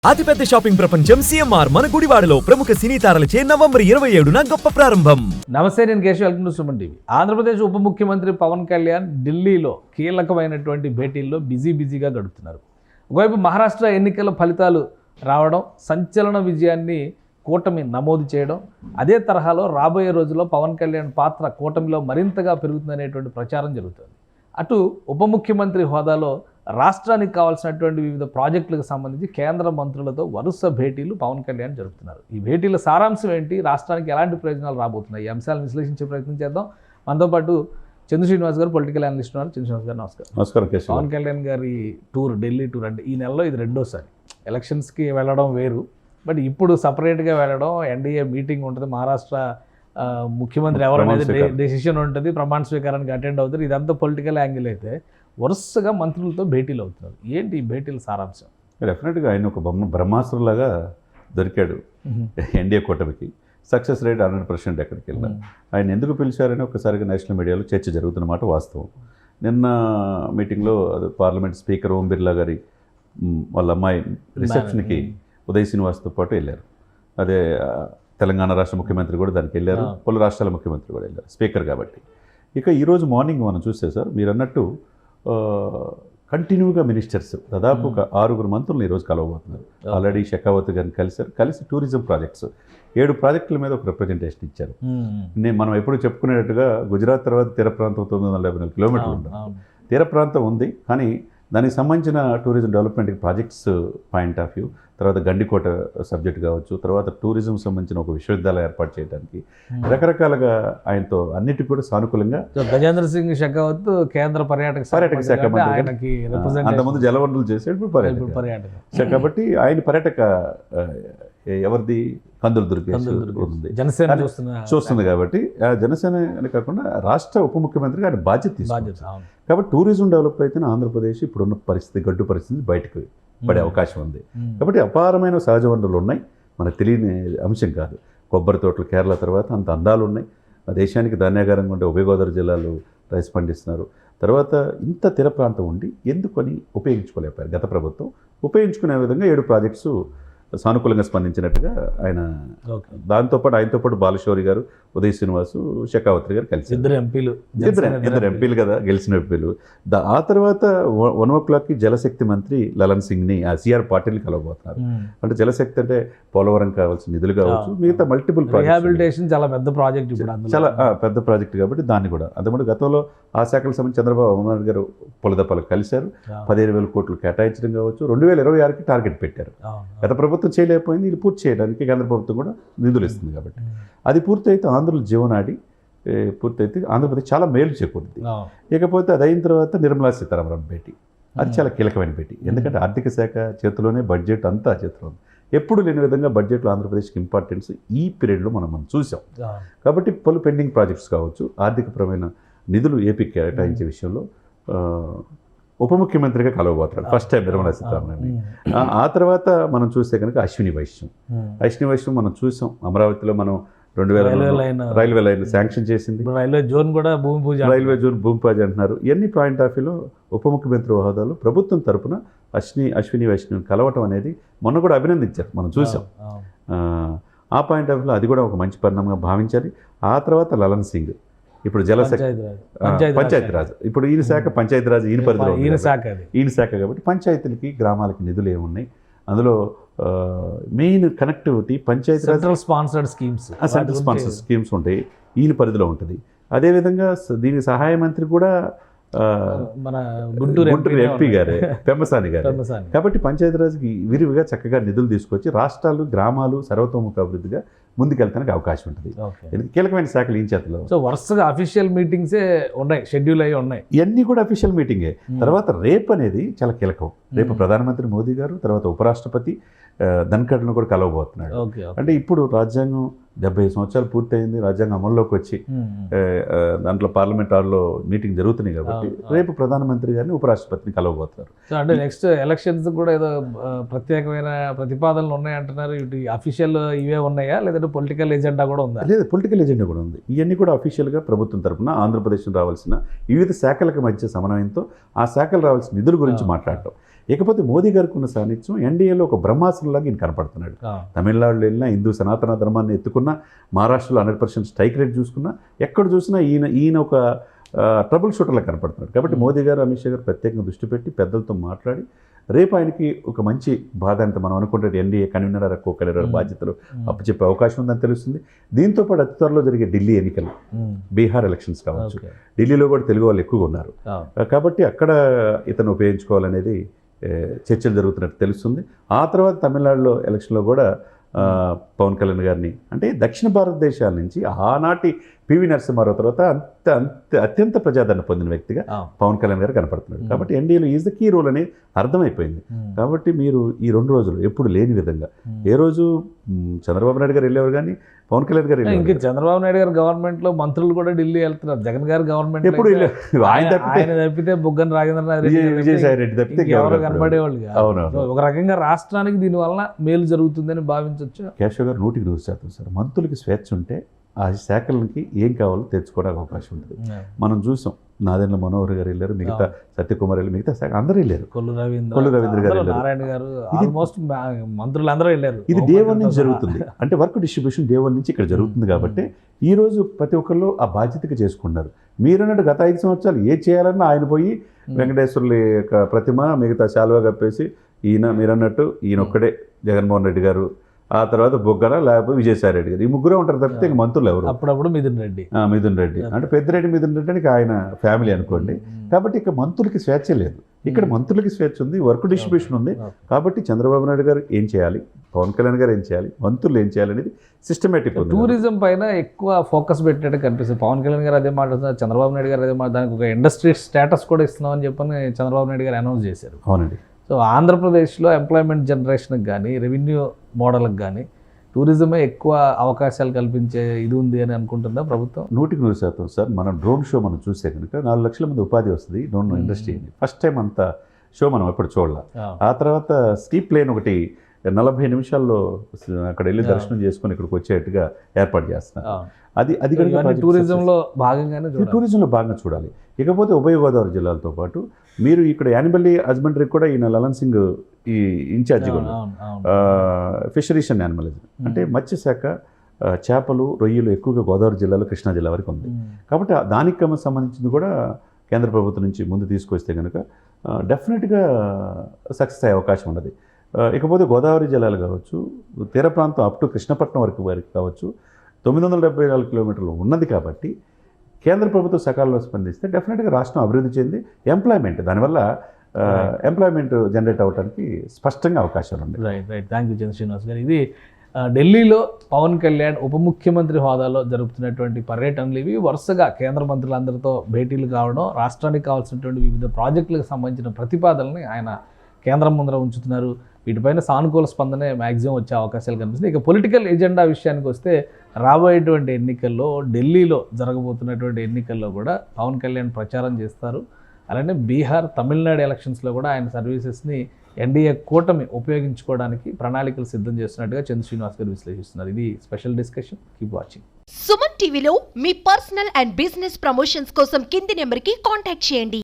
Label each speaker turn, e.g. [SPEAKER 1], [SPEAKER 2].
[SPEAKER 1] అతిపెద్ద షాపింగ్ ప్రపంచం సిఎంఆర్ మన గుడివాడలో ప్రముఖ సినీ తారలచే నవంబర్ 27న గొప్ప ప్రారంభం.
[SPEAKER 2] నమస్తే, నేను Keshav. Welcome to Suman TV. Andhra Pradesh ఉప ముఖ్యమంత్రి పవన్ కళ్యాణ్ ఢిల్లీలో కీలకమైనటువంటి భేటీల్లో బిజీగా గడుపుతున్నారు. ఒకవైపు మహారాష్ట్ర ఎన్నికల ఫలితాలు రావడం, సంచలన విజయాన్ని కూటమి నమోదు చేయడం, అదే తరహాలో రాబోయే రోజుల్లో పవన్ కళ్యాణ్ పాత్ర కూటమిలో మరింతగా పెరుగుతుందనేటువంటి ప్రచారం జరుగుతుంది. అటు ఉప ముఖ్యమంత్రి హోదాలో రాష్ట్రానికి కావాల్సినటువంటి వివిధ ప్రాజెక్టులకు సంబంధించి కేంద్ర మంత్రులతో వరుస భేటీలు పవన్ కళ్యాణ్ జరుపుతున్నారు. ఈ భేటీల సారాంశం ఏంటి, రాష్ట్రానికి ఎలాంటి ప్రయోజనాలు రాబోతున్నాయి, ఈ అంశాలను విశ్లేషించే ప్రయత్నం చేద్దాం. మనతో పాటు చంద్ర శ్రీనివాస్ గారు, పొలిటికల్ అనలిస్ట్ ఉన్నారు. చంద్ర శ్రీనివాస్ గారు నమస్కారం.
[SPEAKER 3] నమస్కారం.
[SPEAKER 2] పవన్ కళ్యాణ్ గారి టూర్, ఢిల్లీ టూర్ అంటే ఈ నెలలో ఇది రెండోసారి. ఎలక్షన్స్కి వెళ్ళడం వేరు, బట్ ఇప్పుడు సపరేట్గా వెళ్ళడం, ఎన్డీఏ మీటింగ్ ఉంటుంది, మహారాష్ట్ర ముఖ్యమంత్రి ఎవరనేది డెసిషన్ ఉంటుంది, ప్రమాణ స్వీకారానికి అటెండ్ అవుతారు. ఇదంతా పొలిటికల్ యాంగిల్ అయితే వరుసగా మంత్రులతో భేటీలు అవుతున్నారు. ఏంటి ఈ భేటీల సారాంశం?
[SPEAKER 3] డెఫినెట్గా ఆయన ఒక బ్రహ్మాస్త్రంలాగా దొరికాడు ఎన్డీఏ కూటమికి. సక్సెస్ రేట్ 100% ఎక్కడికి వెళ్ళినా. ఆయన ఎందుకు పిలిచారని ఒకసారిగా నేషనల్ మీడియాలో చర్చ జరుగుతున్నమాట వాస్తవం. నిన్న మీటింగ్లో పార్లమెంట్ స్పీకర్ ఓం బిర్లా గారి వాళ్ళ అమ్మాయి రిసెప్షన్కి ఉదయ్ శ్రీనివాస్తో పాటు వెళ్ళారు. అదే తెలంగాణ రాష్ట్ర ముఖ్యమంత్రి కూడా దానికి వెళ్ళారు, పలు రాష్ట్రాల ముఖ్యమంత్రి కూడా వెళ్ళారు, స్పీకర్ కాబట్టి. ఇక ఈరోజు మార్నింగ్ మనం చూస్తే సార్, మీరు అన్నట్టు కంటిన్యూగా మినిస్టర్స్ దాదాపు ఒక 6 మంత్రులను ఈరోజు కలవబోతున్నారు. ఆల్రెడీ షెకావత్ గారిని కలిసి టూరిజం ప్రాజెక్ట్స్ 7 ప్రాజెక్టుల మీద ఒక రిప్రజెంటేషన్ ఇచ్చారు. మనం ఎప్పుడు చెప్పుకునేటట్టుగా గుజరాత్ తర్వాత తీర ప్రాంతం 954 కిలోమీటర్లు ఉంటుంది. తీర ప్రాంతం ఉంది, కానీ దానికి సంబంధించిన టూరిజం డెవలప్మెంట్కి ప్రాజెక్ట్స్ పాయింట్ ఆఫ్ వ్యూ, తర్వాత గండికోట సబ్జెక్ట్ కావచ్చు, తర్వాత టూరిజం సంబంధించిన ఒక విశ్వవిద్యాలయం ఏర్పాటు చేయడానికి రకరకాలుగా ఆయనతో అన్నిటికీ కూడా సానుకూలంగా.
[SPEAKER 2] గజేంద్ర సింగ్ షెకావత్ కేంద్ర పర్యాటక శాఖ మంత్రి,
[SPEAKER 3] అంతకుముందు జలవనరులు చేసాడు, ఇప్పుడు పర్యాటక. కాబట్టి ఆయన పర్యాటక ఎవరిది కందులు దొరికే
[SPEAKER 2] జనసేన
[SPEAKER 3] చూస్తుంది. కాబట్టి జనసేన అని కాకుండా రాష్ట్ర ఉప ముఖ్యమంత్రిగా ఆయన బాధ్యత తీసుకుంటారు. కాబట్టి టూరిజం డెవలప్ అయితే ఆంధ్రప్రదేశ్ ఇప్పుడున్న పరిస్థితి, గడ్డు పరిస్థితి బయటకు పడే అవకాశం ఉంది. కాబట్టి అపారమైన సహజ వనరులు ఉన్నాయి, మనకు తెలియని అంశం కాదు. కొబ్బరి తోటలు కేరళ తర్వాత అంత అందాలు ఉన్నాయి. దేశానికి ధాన్యాగారంగా ఉండే ఉభయ గోదావరి జిల్లాలు రైస్ పండిస్తున్నారు. తర్వాత ఇంత తీర ప్రాంతం ఉండి ఎందుకని ఉపయోగించుకోలేకపోయారు గత ప్రభుత్వం. ఉపయోగించుకునే విధంగా 7 ప్రాజెక్ట్స్ సానుకూలంగా స్పందించినట్టుగా ఆయన. దాంతోపాటు ఆయనతో పాటు బాలశౌరి గారు, ఉదయ్ శ్రీనివాసు, షెకావత్ గారు కలిసి ఇద్దరు ఎంపీలు కదా, గెలిచిన ఎంపీలు. ఆ తర్వాత 1 o'clockకి జలశక్తి మంత్రి లలన్ సింగ్ని సిఆర్ పాటిల్ని కలవబోతున్నారు. అంటే జలశక్తి అంటే పోలవరం కావాల్సిన నిధులు కావచ్చు, మిగతా మల్టిపుల్
[SPEAKER 2] రిహాబిలిటేషన్ చాలా పెద్ద ప్రాజెక్ట్,
[SPEAKER 3] చాలా పెద్ద ప్రాజెక్ట్ కాబట్టి దాన్ని కూడా. అంతకుముందు గతంలో ఆ శాఖలకు సంబంధించి చంద్రబాబు నాయుడు గారు పొలదప్పలకు కలిశారు, 15,000 కోట్లు కేటాయించడం కావచ్చు. 2026కి టార్గెట్ పెట్టారు. గత ప్రభుత్వం చేయలేకపోయింది, ఇది పూర్తి చేయడానికి కేంద్ర ప్రభుత్వం కూడా నిధులు ఇస్తుంది. కాబట్టి అది పూర్తయితే ఆంధ్రుల జీవనాడి పూర్తయితే ఆంధ్రప్రదేశ్ చాలా మేలు చేకూరుతుంది. ఇకపోతే అది అయిన తర్వాత నిర్మలా సీతారామన్ భేటీ, అది చాలా కీలకమైన భేటీ. ఎందుకంటే ఆర్థిక శాఖ చేతిలోనే, బడ్జెట్ అంతా చేతిలో ఉంది. ఎప్పుడు లేని విధంగా బడ్జెట్లో ఆంధ్రప్రదేశ్కి ఇంపార్టెన్స్ ఈ పీరియడ్లో మనం చూసాం. కాబట్టి పలు పెండింగ్ ప్రాజెక్ట్స్ కావచ్చు, ఆర్థికపరమైన నిధులు ఏపీకి కేటాయించే విషయంలో ఉప ముఖ్యమంత్రిగా కలవబోతున్నాడు ఫస్ట్ టైం నిర్మలా సీతారామన్. ఆ తర్వాత మనం చూస్తే కనుక అశ్విని వైష్ణవ్ మనం చూసాం. అమరావతిలో మనం 2000 రైల్వే లైన్ శాంక్షన్ చేసింది.
[SPEAKER 2] రైల్వే జోన్
[SPEAKER 3] భూమి పూజ అంటున్నారు. ఇవన్నీ పాయింట్ ఆఫ్ వ్యూలో ఉప ముఖ్యమంత్రి హోదాలో ప్రభుత్వం తరపున అశ్విని వైష్ణవ్ కలవటం అనేది మొన్న కూడా అభినందించారు, మనం చూసాం. ఆ పాయింట్ ఆఫ్ వ్యూలో అది కూడా ఒక మంచి పరిణామంగా భావించాలి. ఆ తర్వాత లలన్ సింగ్ ఇప్పుడు పంచాయతీరాజ్, ఇప్పుడు ఈయన శాఖ పంచాయతీరాజ్, ఈయన పరిధిలో ఈయన శాఖ కాబట్టి పంచాయతీలకి, గ్రామాలకి నిధులు ఏమున్నాయి, అందులో main connectivity Panchayati Raj
[SPEAKER 2] central sponsored
[SPEAKER 3] schemes ఉంటాయి, ఈయన పరిధిలో ఉంటుంది. అదేవిధంగా దీనికి సహాయ మంత్రి కూడా
[SPEAKER 2] మన గుంటూరు
[SPEAKER 3] ఎంపీ గారే, పెమ్మసాని గారు. కాబట్టి పంచాయతీరాజ్కి విరివిగా చక్కగా నిధులు తీసుకొచ్చి రాష్ట్రాలు, గ్రామాలు సర్వతోముఖ అభివృద్ధిగా ముందుకెళ్తానికి అవకాశం ఉంటుంది. కీలకమైన శాఖలు ఈ చేతిలో.
[SPEAKER 2] సో వరుసగా అఫీషియల్ మీటింగ్సే ఉన్నాయి, షెడ్యూల్ అయ్యి ఉన్నాయి.
[SPEAKER 3] ఇవన్నీ కూడా అఫీషియల్ మీటింగే. తర్వాత రేపు అనేది చాలా కీలకం. రేపు ప్రధానమంత్రి మోదీ గారు, తర్వాత ఉపరాష్ట్రపతి ధన్ఖడ్ను కూడా కలవబోతున్నాడు. అంటే ఇప్పుడు రాజ్యాంగం 75 సంవత్సరాలు పూర్తయింది, రాజ్యాంగం అమల్లోకి వచ్చి దాంట్లో పార్లమెంట్ హాల్లో మీటింగ్ జరుగుతున్నాయి. కాబట్టి రేపు ప్రధానమంత్రి గారిని, ఉపరాష్ట్రపతిని కలవబోతున్నారు.
[SPEAKER 2] అంటే నెక్స్ట్ ఎలక్షన్స్ కూడా ఏదో ప్రత్యేకమైన ప్రతిపాదనలు ఉన్నాయంటున్నారు. ఇటు అఫీషియల్ ఇవే ఉన్నాయా, లేదంటే పొలిటికల్ ఎజెండా కూడా ఉందా?
[SPEAKER 3] లేదు, పొలిటికల్ ఎజెండా కూడా ఉంది. ఇవన్నీ కూడా అఫీషియల్గా ప్రభుత్వం తరఫున ఆంధ్రప్రదేశ్ రావాల్సిన వివిధ శాఖలకు మధ్య సమన్వయంతో ఆ శాఖలు రావాల్సిన నిధుల గురించి మాట్లాడటం. ఇకపోతే మోదీ గారికి ఉన్న సాన్నిధ్యం ఎన్డీఏలో ఒక బ్రహ్మాస్త్రంలాగా ఈయన కనపడుతున్నాడు. తమిళనాడులో వెళ్ళినా హిందూ సనాతన ధర్మాన్ని ఎత్తుకున్నా, మహారాష్ట్రలో 100% స్ట్రైక్ రేట్ చూసుకున్నా, ఎక్కడ చూసినా ఈయన ఒక ట్రబుల్ షూటర్లా కనపడుతున్నాడు. కాబట్టి మోదీ గారు, అమిత్ షా గారు ప్రత్యేకంగా దృష్టి పెట్టి పెద్దలతో మాట్లాడి రేపు ఆయనకి ఒక మంచి బాధ్యత, మనం అనుకుంటే ఎన్డీఏ కన్వీనర్ కో-కన్వీనర్ బాధ్యతలు అప్పచెప్పే అవకాశం ఉందని తెలుస్తుంది. దీంతో పాటు అతి త్వరలో జరిగే ఢిల్లీ ఎన్నికలు, బీహార్ ఎలక్షన్స్ కావచ్చు, ఢిల్లీలో కూడా తెలుగు వాళ్ళు ఎక్కువగా ఉన్నారు కాబట్టి అక్కడ ఇతను ఉపయోగించుకోవాలనేది చర్చలు జరుగుతున్నట్టు తెలుస్తుంది. ఆ తర్వాత తమిళనాడులో ఎలక్షన్లో కూడా పవన్ కళ్యాణ్ గారిని, అంటే దక్షిణ భారతదేశాల నుంచి ఆనాటి పివి నరసింహారావు తర్వాత అత్యంత ప్రజాదరణ పొందిన వ్యక్తిగా పవన్ కళ్యాణ్ గారు కనపడుతున్నాడు. కాబట్టి ఎన్డీఏలో ఈజ్ ద కీ రోల్ అనేది అర్థమైపోయింది. కాబట్టి మీరు ఈ 2 రోజులు ఎప్పుడు లేని విధంగా, ఏ రోజు చంద్రబాబు నాయుడు గారు వెళ్ళేవారు కానీ పవన్ కళ్యాణ్ గారు
[SPEAKER 2] ఇంకా చంద్రబాబు నాయుడు గారు గవర్నమెంట్ లో మంత్రులు కూడా ఢిల్లీ వెళ్తున్నారు. జగన్ గారు గవర్నమెంట్
[SPEAKER 3] ఎప్పుడు
[SPEAKER 2] ఆయన తప్పితే బుగ్గన రాజేంద్రనాథ్
[SPEAKER 3] విజయసాయి రెడ్డి తప్పితే
[SPEAKER 2] ఎవరు కనపడేవాళ్ళు.
[SPEAKER 3] అవునవును.
[SPEAKER 2] ఒక రకంగా రాష్ట్రానికి దీని వలన మేలు జరుగుతుందని భావించవచ్చు.
[SPEAKER 3] కేశవ్ గారు 100% సార్. మంత్రులకి స్వేచ్ఛ ఉంటే ఆ శాఖలకి ఏం కావాలో తెచ్చుకోవడానికి అవకాశం ఉంటుంది. మనం చూసాం, నాదెండ్ల మనోహర్ గారు వెళ్ళారు, మిగతా సత్యకుమార్ వెళ్ళి, మిగతా శాఖ అందరూ వెళ్ళారు,
[SPEAKER 2] కొల్లు
[SPEAKER 3] రవీంద్ర గారు,
[SPEAKER 2] నారాయణ గారు, ఆల్మోస్ట్ మంత్రులు అందరూ వెళ్ళారు.
[SPEAKER 3] ఇది డే 1 నుంచి జరుగుతుంది. అంటే వర్క్ డిస్ట్రిబ్యూషన్ డే 1 నుంచి ఇక్కడ జరుగుతుంది. కాబట్టి ఈ రోజు ప్రతి ఒక్కళ్ళు ఆ బాధ్యతగా చేసుకున్నారు. మీరన్నట్టు గత 5 సంవత్సరాలు ఏ చేయాలన్నా ఆయన పోయి వెంకటేశ్వర్ల యొక్క ప్రతిమ, మిగతా శాలువా కప్పేసి ఈయన, మీరన్నట్టు ఈయన ఒక్కడే, జగన్మోహన్ రెడ్డి గారు, ఆ తర్వాత బొగ్గన, లేకపోతే విజయసాయి రెడ్డి గారు, ఈ ముగ్గురే ఉంటారు తప్పితే ఇంక మంత్రులు ఎవరు.
[SPEAKER 2] అప్పుడప్పుడు మిథున్ రెడ్డి అంటే
[SPEAKER 3] పెద్దిరెడ్డి మిథున్ రెడ్డి అని ఆయన ఫ్యామిలీ అనుకోండి. కాబట్టి ఇక మంత్రులకి స్వేచ్ఛ లేదు, ఇక్కడ మంత్రులకి స్వేచ్ఛ ఉంది, వర్క్ డిస్ట్రిబ్యూషన్ ఉంది. కాబట్టి చంద్రబాబు నాయుడు గారు ఏం చేయాలి, పవన్ కళ్యాణ్ గారు ఏం చేయాలి, మంత్రులు ఏం చేయాలి అనేది సిస్టమేటిక్ ఉంది.
[SPEAKER 2] టూరిజం పైన ఎక్కువ ఫోకస్ పెట్టేట్టు కనిపిస్తుంది. పవన్ కళ్యాణ్ గారు అదే మాట్లాడుతున్నారు, చంద్రబాబు నాయుడు గారు అదే మాట, దానికి ఒక ఇండస్ట్రీ స్టేటస్ కూడా ఇస్తున్నామని చెప్పని చంద్రబాబు నాయుడు గారు అనౌన్స్ చేశారు.
[SPEAKER 3] అవునండి.
[SPEAKER 2] సో ఆంధ్రప్రదేశ్లో ఎంప్లాయ్మెంట్ జనరేషన్కి కానీ, రెవెన్యూ మోడల్కి కానీ టూరిజమే ఎక్కువ అవకాశాలు కల్పించే ఇది ఉంది అని అనుకుంటుందా ప్రభుత్వం?
[SPEAKER 3] 100% సార్. మనం డ్రోన్ షో మనం చూసే కనుక 4 లక్షల మంది ఉపాధి వస్తుంది డ్రోన్ ఇండస్ట్రీ. ఫస్ట్ టైం అంత షో మనం ఎప్పుడు చూడాలి. ఆ తర్వాత స్కీ ప్లేన్ ఒకటి 40 నిమిషాల్లో అక్కడ వెళ్ళి దర్శనం చేసుకొని ఇక్కడికి వచ్చేట్టుగా ఏర్పాటు చేస్తున్నారు. అది
[SPEAKER 2] టూరిజంలో భాగంగా
[SPEAKER 3] చూడాలి. ఇకపోతే ఉభయ గోదావరి జిల్లాలతో పాటు మీరు ఇక్కడ యానిమల్ హస్బెండరీ కూడా ఈయన లలన్ సింగ్ ఈ ఇన్ఛార్జిగా ఫిషరీస్ అండ్ యానిమలిజం, అంటే మత్స్యశాఖ, చేపలు, రొయ్యలు ఎక్కువగా గోదావరి జిల్లాలో, కృష్ణా జిల్లా వరకు ఉంది. కాబట్టి దానికి సంబంధించింది కూడా కేంద్ర ప్రభుత్వం నుంచి ముందు తీసుకొస్తే కనుక డెఫినెట్గా సక్సెస్ అయ్యే అవకాశం ఉన్నది. ఇకపోతే గోదావరి జిల్లాలు కావచ్చు, తీర ప్రాంతం అప్ టు కృష్ణపట్నం వరకు కావచ్చు, 974 కిలోమీటర్లు ఉన్నది. కాబట్టి కేంద్ర ప్రభుత్వం సకాలంలో స్పందిస్తే డెఫినెట్గా రాష్ట్రం అభివృద్ధి చెంది ఎంప్లాయ్మెంట్, దానివల్ల ఎంప్లాయ్మెంట్ జనరేట్ అవ్వడానికి స్పష్టంగా అవకాశాలు ఉన్నాయి.
[SPEAKER 2] రైట్. థ్యాంక్ యూ చంద్ర శ్రీనివాస్ గారు. ఇది ఢిల్లీలో పవన్ కళ్యాణ్ ఉప ముఖ్యమంత్రి హోదాలో జరుపుతున్నటువంటి పర్యటనలు ఇవి. వరుసగా కేంద్ర మంత్రులందరితో భేటీలు కావడం, రాష్ట్రానికి కావాల్సినటువంటి వివిధ ప్రాజెక్టులకు సంబంధించిన ప్రతిపాదనని ఆయన కేంద్రం ముందర ఉంచుతున్నారు. వీటిపైన సానుకూల స్పందనే మ్యాక్సిమం వచ్చే అవకాశాలు కనిపిస్తుంది. ఇక పొలిటికల్ ఎజెండా విషయానికి వస్తే రాబోయేటువంటి ఎన్నికల్లో, ఢిల్లీలో జరగబోతున్నటువంటి ఎన్నికల్లో కూడా పవన్ కళ్యాణ్ ప్రచారం చేస్తారు. అలానే బీహార్, తమిళనాడు ఎలక్షన్స్లో కూడా ఆయన సర్వీసెస్ని ఎన్డీఏ కూటమి ఉపయోగించుకోవడానికి ప్రణాళికలు సిద్ధం చేస్తున్నట్టుగా చంద్ర శ్రీనివాస్ గారు విశ్లేషిస్తున్నారు. ఇది special discussion. Keep watching.
[SPEAKER 4] Suman టీవీలో మీ పర్సనల్ అండ్ బిజినెస్ ప్రమోషన్స్ కోసం కింది నెంబర్కి కాంటాక్ట్ చేయండి.